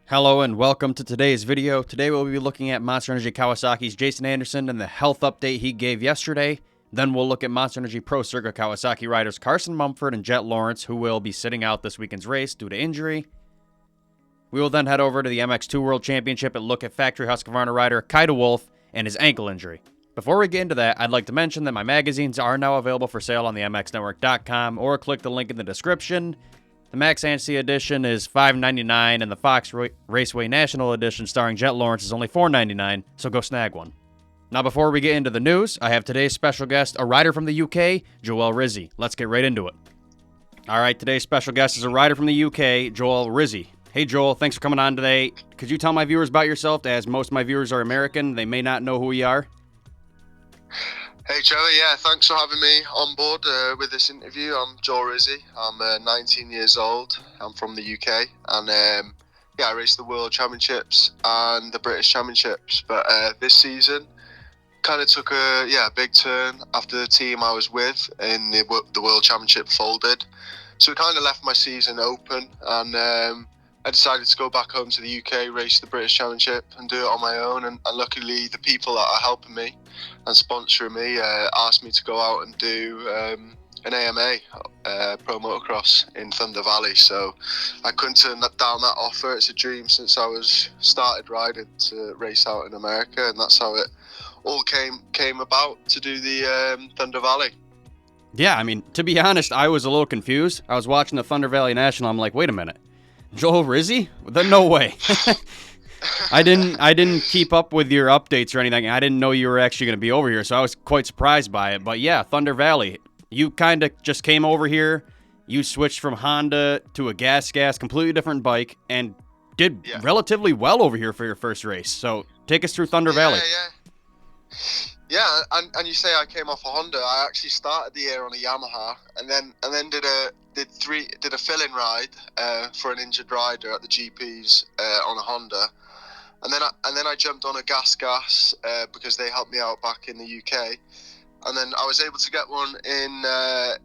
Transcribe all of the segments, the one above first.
Hello and welcome to today's video. Today we'll be looking at Monster Energy Kawasaki's Jason Anderson and the health update he gave yesterday. Then we'll look at Monster Energy Pro Circuit Kawasaki riders Carson Mumford and Jet Lawrence, who will be sitting out this weekend's race due to injury. We will then head over to the MX2 World Championship and look at factory Husqvarna rider Kaida Wolf and his ankle injury. Before we get into that, I'd like to mention that my magazines are now available for sale on the MXNetwork.com, or click the link in the description. The Max Anstey edition is $5.99, and the Fox Raceway National edition starring Jet Lawrence is only $4.99, so go snag one. Now, before we get into the news, I have today's special guest, a rider from the UK, Joel Rizzi. Let's get right into it. All right, today's special guest is a rider from the UK, Joel Rizzi. Hey, Joel, thanks for coming on today. Could you tell my viewers about yourself, as most of my viewers are American? They may not know who you are. Hey Trevor, thanks for having me on board with this interview. I'm Joel Rizzi. I'm 19 years old. I'm from the UK, and I race the World Championships and the British Championships. But this season kind of took a big turn after the team I was with in the World Championship folded. So it kind of left my season open, and I decided to go back home to the UK, race the British Championship, and do it on my own. And luckily, the people that are helping me and sponsoring me asked me to go out and do an AMA pro motocross in Thunder Valley. So I couldn't turn down that offer. It's a dream since I was started riding to race out in America, and that's how it all came about to do the Thunder Valley. Yeah, I mean, to be honest, I was a little confused. I was watching the Thunder Valley National. I'm like, wait a minute, Joel Rizzi? Then no way. I didn't keep up with your updates or anything. I didn't know you were actually going to be over here, so I was quite surprised by it. But yeah, Thunder Valley, you kind of just came over here. You switched from Honda to a gas, completely different bike, and did relatively well over here for your first race. So take us through Thunder Valley. Yeah, and you say I came off a Honda. I actually started the year on a Yamaha, and then did a fill-in ride for an injured rider at the GPs on a Honda. And then I jumped on a gas because they helped me out back in the UK, and then I was able to get one in the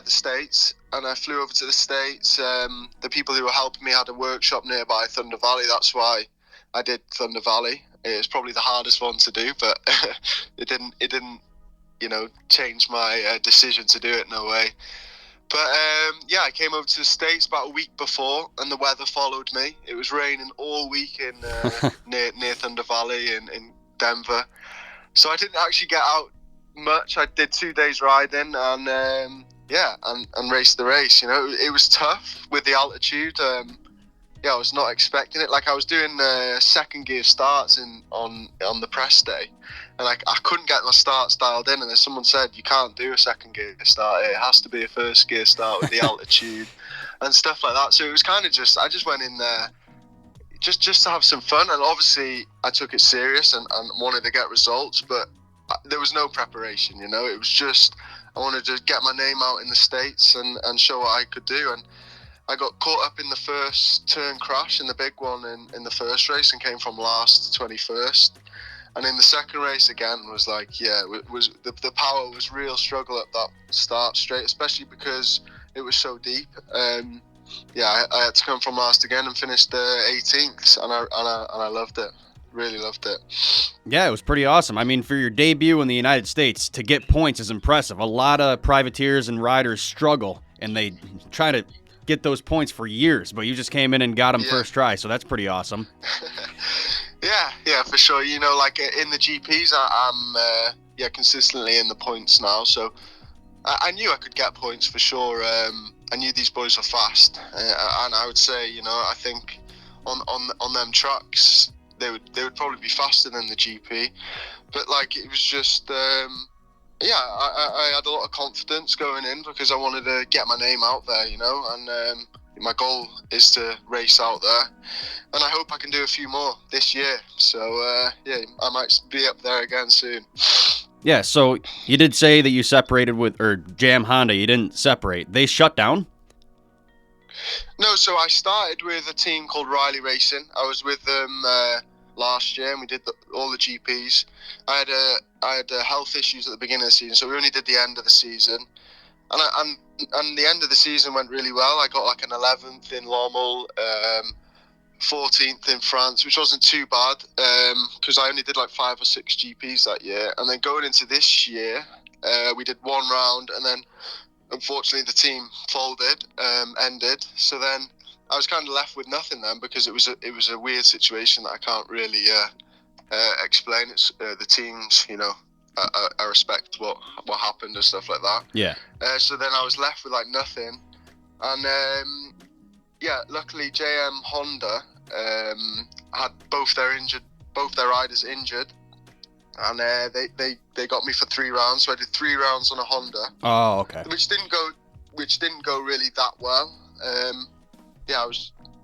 States, and I flew over to the States. The people who were helping me had a workshop nearby Thunder Valley. That's why I did Thunder Valley. It was probably the hardest one to do, but it didn't change my decision to do it. No way. But I came over to the States about a week before, and the weather followed me. It was raining all week in near Thunder Valley in Denver, so I didn't actually get out much. I did 2 days riding, and and raced the race. It was tough with the altitude. I was not expecting it. Like, I was doing second gear starts on the press day, and I couldn't get my starts dialed in. And then someone said, you can't do a second gear start. It has to be a first gear start with the altitude and stuff like that. So it was kind of I just went in there just to have some fun. And obviously I took it serious and wanted to get results, but there was no preparation, It was just, I wanted to get my name out in the States and show what I could do. And I got caught up in the first turn crash in the big one in the first race and came from last to 21st. And in the second race again was the power was real struggle at that start straight, especially because it was so deep. I had to come from last again and finished 18th, and I loved it. Really loved it. Yeah, it was pretty awesome. I mean, for your debut in the United States, to get points is impressive. A lot of privateers and riders struggle, and they try to get those points for years, but you just came in and got them first try, so that's pretty awesome. Yeah, for sure. Like in the GPs, I'm consistently in the points now, so I knew I could get points for sure. I knew these boys were fast, and I would say, I think on them tracks they would probably be faster than the GP, but like it was just. I had a lot of confidence going in because I wanted to get my name out there, and my goal is to race out there, and I hope I can do a few more this year. So, I might be up there again soon. Yeah, so you did say that you separated or Jam Honda. You didn't separate. They shut down? No, so I started with a team called Riley Racing. I was with them last year, and we did all the GPs. I had health issues at the beginning of the season, so we only did the end of the season. And the end of the season went really well. I got like an 11th in Lommel, 14th in France, which wasn't too bad because I only did like 5 or 6 GPs that year. And then going into this year, we did 1 round, and then unfortunately the team folded, ended. So then I was kind of left with nothing then, because it was a weird situation that I can't really explain. It's the teams, you know. I respect what happened and stuff like that. Yeah. So then I was left with like nothing, and yeah, luckily JM Honda had both their riders injured, and they got me for 3 rounds. So I did 3 rounds on a Honda. Oh, okay. Which didn't go really that well. Yeah,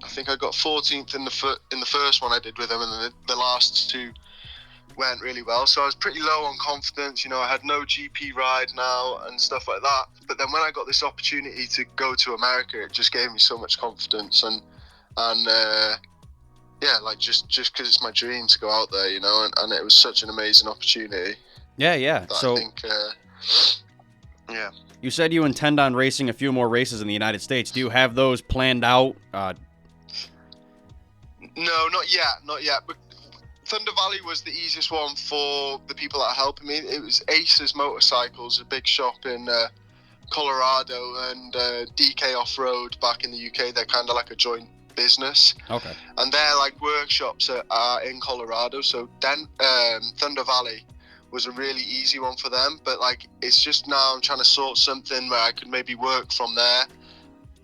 I think I got 14th in the first one I did with them, and then the last 2 went really well. So I was pretty low on confidence. You know, I had no GP ride now and stuff like that. But then when I got this opportunity to go to America, it just gave me so much confidence, and yeah, like just because it's my dream to go out there, you know, and it was such an amazing opportunity. Yeah. So I think, yeah. You said you intend on racing a few more races in the United States. Do you have those planned out? No, not yet. But Thunder Valley was the easiest one for the people that are helping me. It was Aces Motorcycles, a big shop in Colorado, and DK Off-Road back in the UK. They're kind of like a joint business. Okay. And their like workshops are in Colorado. So Thunder Valley was a really easy one for them. But like, it's just now I'm trying to sort something where I could maybe work from there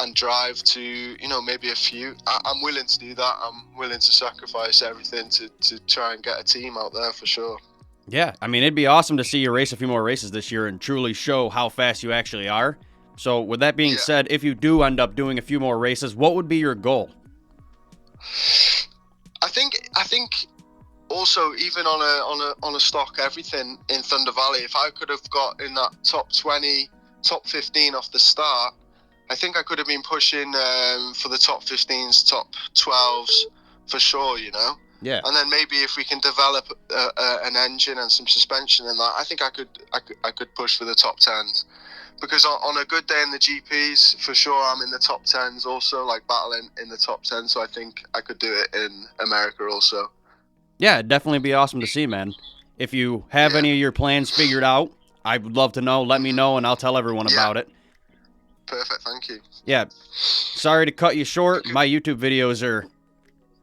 and drive to, you know, maybe a few. I'm willing to do that. I'm willing to sacrifice everything to try and get a team out there for sure. Yeah, I mean, it'd be awesome to see you race a few more races this year and truly show how fast you actually are. So with that being said, if you do end up doing a few more races, what would be your goal? I think also, even on a stock everything in Thunder Valley, if I could have got in that top 20, top 15 off the start, I think I could have been pushing for the top 15s, top 12s for sure, you know? Yeah. And then maybe if we can develop an engine and some suspension in that, I think I could push for the top 10s. Because on a good day in the GPs, for sure, I'm in the top 10s also, like battling in the top 10. So I think I could do it in America also. Yeah, it'd definitely be awesome to see, man. If you have any of your plans figured out, I would love to know. Let me know, and I'll tell everyone about it. Perfect, thank you. Yeah, sorry to cut you short. My YouTube videos are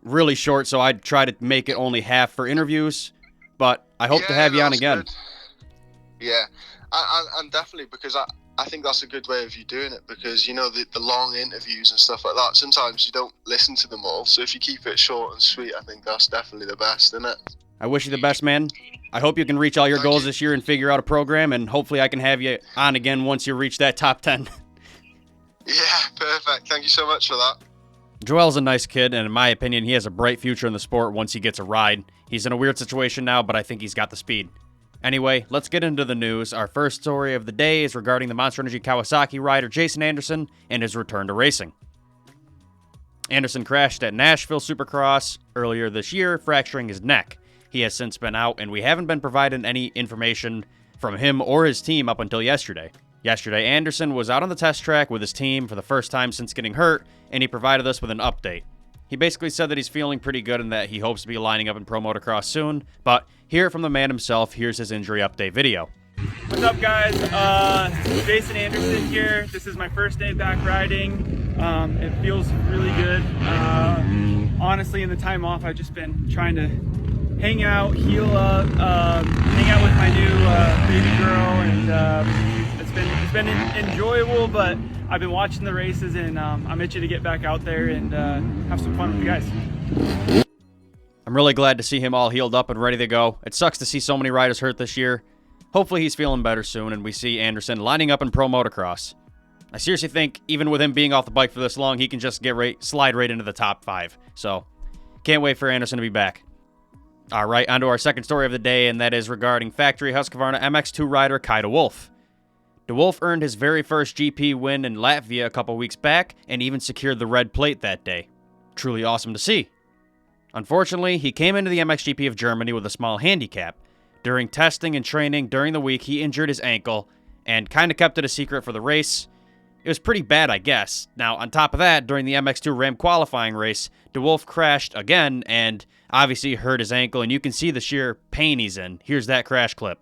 really short, so I try to make it only half for interviews. But I hope to have you on again. Good. Yeah, and definitely, because I think that's a good way of you doing it, because, you know, the long interviews and stuff like that, sometimes you don't listen to them all. So if you keep it short and sweet, I think that's definitely the best, isn't it? I wish you the best, man. I hope you can reach all your goals this year and figure out a program, and hopefully I can have you on again once you reach that top 10. Yeah, perfect. Thank you so much for that. Joel's a nice kid, and in my opinion, he has a bright future in the sport once he gets a ride. He's in a weird situation now, but I think he's got the speed. Anyway, let's get into the news. Our first story of the day is regarding the Monster Energy Kawasaki rider Jason Anderson and his return to racing. Anderson crashed at Nashville Supercross earlier this year, fracturing his neck. He has since been out, and we haven't been provided any information from him or his team up until yesterday. Yesterday, Anderson was out on the test track with his team for the first time since getting hurt, and he provided us with an update. He basically said that he's feeling pretty good and that he hopes to be lining up in pro motocross soon, but hear from the man himself. Here's his injury update video. What's up, guys? Jason Anderson here. This is my first day back riding. It feels really good. Honestly, in the time off, I've just been trying to hang out, heal up, hang out with my new baby girl, and it's been enjoyable. But I've been watching the races, and I'm itching to get back out there and have some fun with you guys. I'm really glad to see him all healed up and ready to go. It sucks to see so many riders hurt this year. Hopefully he's feeling better soon, and we see Anderson lining up in pro motocross. I seriously think, even with him being off the bike for this long, he can just slide right into the top 5. So, can't wait for Anderson to be back. All right, on to our second story of the day, and that is regarding factory Husqvarna MX2 rider Kai de Wolf. De Wolf earned his very first GP win in Latvia a couple weeks back, and even secured the red plate that day. Truly awesome to see. Unfortunately, he came into the MXGP of Germany with a small handicap. During testing and training during the week, he injured his ankle and kind of kept it a secret for the race. it was pretty bad, I guess. Now, on top of that, during the MX2 Ram qualifying race, DeWolf crashed again and obviously hurt his ankle, and you can see the sheer pain he's in. Here's that crash clip.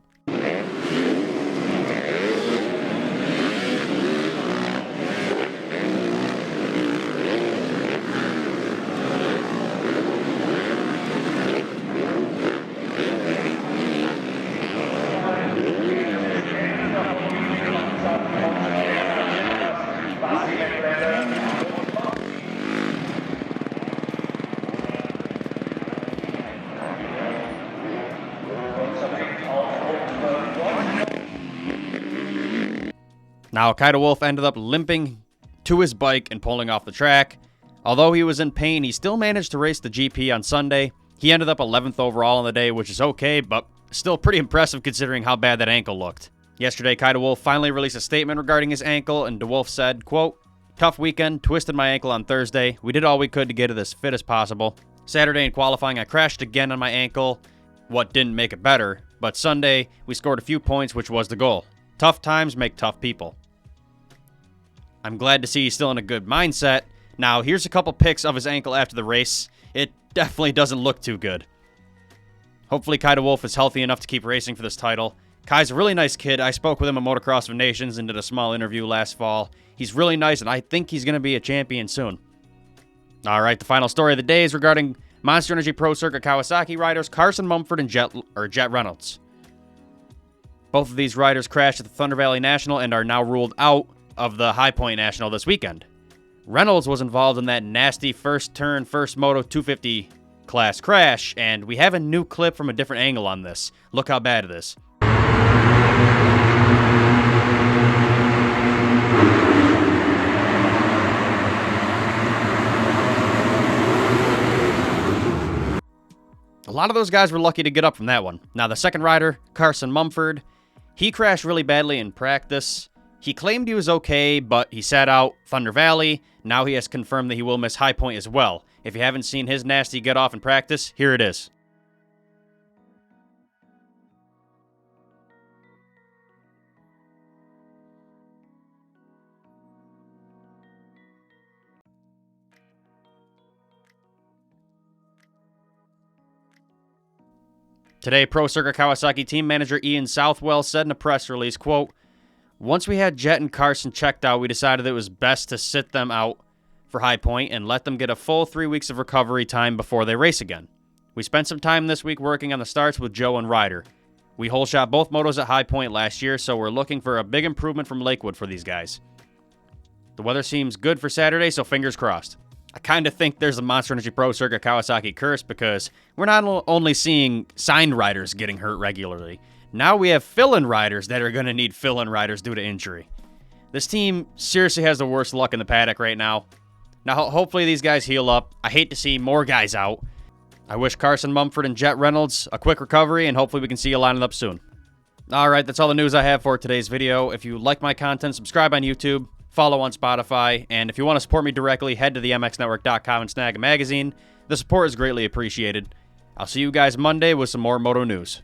Now, Kyle Wolf ended up limping to his bike and pulling off the track. Although he was in pain, he still managed to race the GP on Sunday. He ended up 11th overall on the day, which is okay, but still pretty impressive considering how bad that ankle looked. Yesterday, Kyle Wolf finally released a statement regarding his ankle, and DeWolf said, quote, "Tough weekend, twisted my ankle on Thursday. We did all we could to get it as fit as possible. Saturday in qualifying, I crashed again on my ankle, what didn't make it better, but Sunday, we scored a few points, which was the goal. Tough times make tough people." I'm glad to see he's still in a good mindset. Now, here's a couple pics of his ankle after the race. It definitely doesn't look too good. Hopefully, Kyle Wolf is healthy enough to keep racing for this title. Kai's a really nice kid. I spoke with him at Motocross of Nations and did a small interview last fall. He's really nice, and I think he's going to be a champion soon. All right, the final story of the day is regarding Monster Energy Pro Circuit Kawasaki riders Carson Mumford and Jet Reynolds. Both of these riders crashed at the Thunder Valley National and are now ruled out of the High Point National this weekend. Reynolds was involved in that nasty first turn, first moto 250 class crash, and we have a new clip from a different angle on this. Look how bad it is. A lot of those guys were lucky to get up from that one. Now, the second rider, Carson Mumford, he crashed really badly in practice. He claimed he was okay, but he sat out Thunder Valley. Now he has confirmed that he will miss High Point as well. If you haven't seen his nasty get off in practice, here it is. Today, Pro Circuit Kawasaki team manager Ian Southwell said in a press release, quote, "Once we had Jet and Carson checked out, we decided it was best to sit them out for High Point and let them get a full 3 weeks of recovery time before they race again. We spent some time this week working on the starts with Joe and Ryder. We hole shot both motos at High Point last year, so we're looking for a big improvement from Lakewood for these guys. The weather seems good for Saturday, so fingers crossed." I kind of think there's a Monster Energy Pro Circuit Kawasaki curse because we're not only seeing signed riders getting hurt regularly. Now we have fill-in riders that are going to need fill-in riders due to injury. This team seriously has the worst luck in the paddock right now. Now, hopefully these guys heal up. I hate to see more guys out. I wish Carson Mumford and Jet Reynolds a quick recovery, and hopefully we can see you lining up soon. All right, that's all the news I have for today's video. If you like my content, subscribe on YouTube, follow on Spotify, and if you want to support me directly, head to themxnetwork.com and snag a magazine. The support is greatly appreciated. I'll see you guys Monday with some more moto news.